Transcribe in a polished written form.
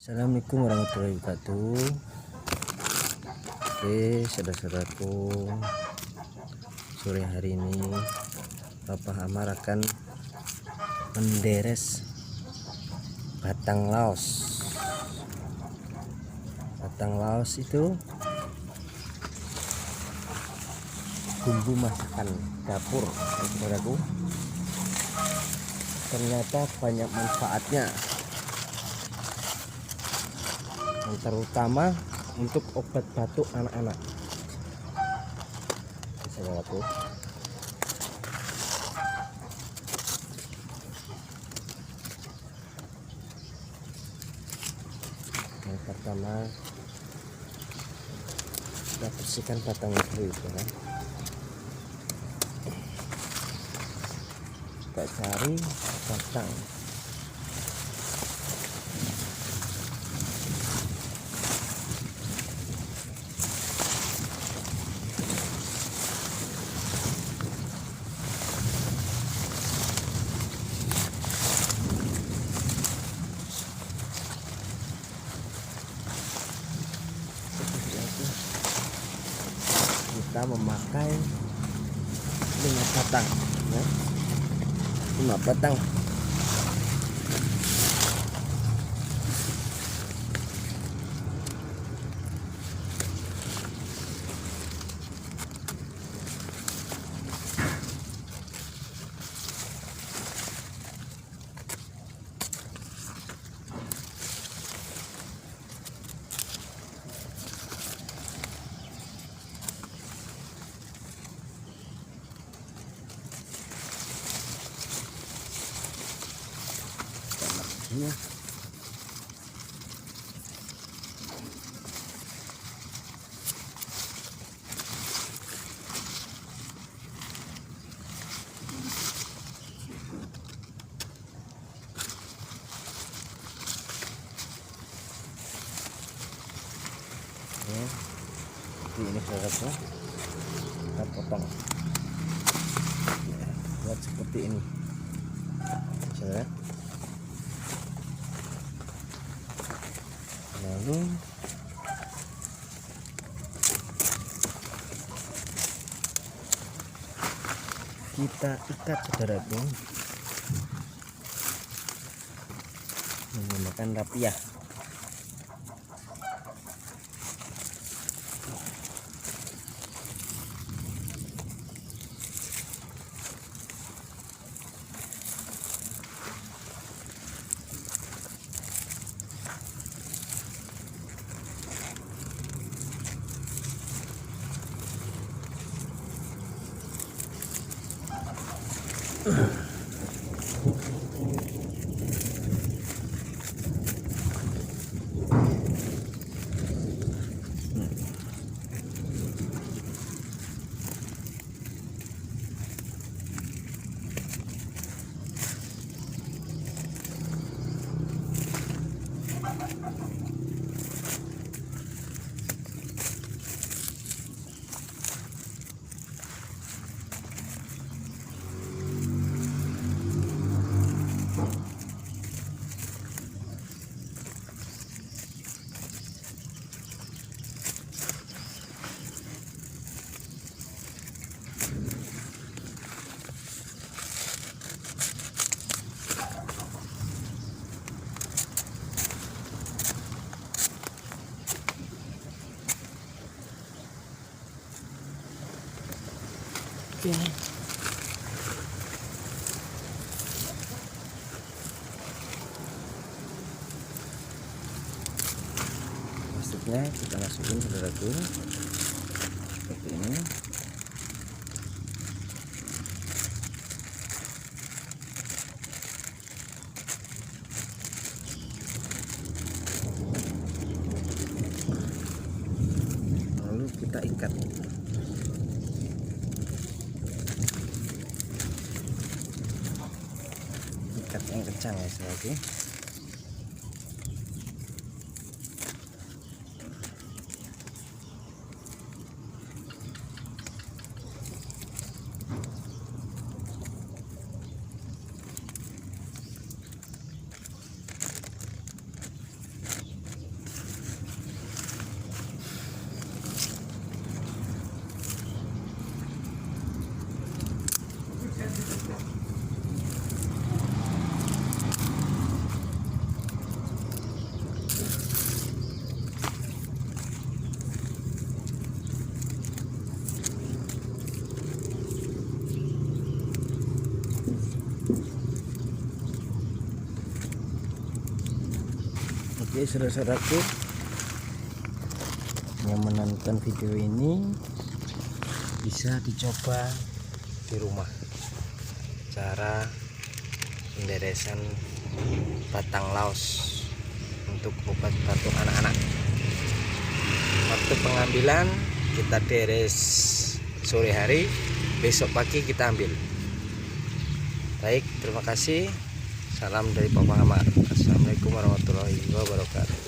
Assalamualaikum warahmatullahi wabarakatuh. Oke, saudara-saudaraku, sore hari ini Bapak Amar akan menderes batang laos. Batang laos itu bumbu masakan dapur, saudaraku. Ternyata banyak manfaatnya, yang terutama untuk obat batuk anak-anak, saudaraku. Yang pertama, kita bersihkan batangnya dulu, ya. Kita cari batang. Kita memakai 5 batang, ya. 5 batang. Ya. Seperti ini, saudara, kita potong, ya, buat seperti ini, saudara. Lalu kita ikat, saudaraku, menggunakan rapiah. Oke. Plastiknya kita masukin, saudaraku, seperti ini. Lalu kita ikat. Yang kencang, ya, saudaraku. Oke saudara-saudaraku yang menonton video ini bisa dicoba di rumah cara penderesan batang laos untuk obat batuk anak-anak. Waktu pengambilan kita deres sore hari, besok pagi kita ambil. Baik, terima kasih. Salam dari Papa Amar. Assalamualaikum warahmatullahi wabarakatuh.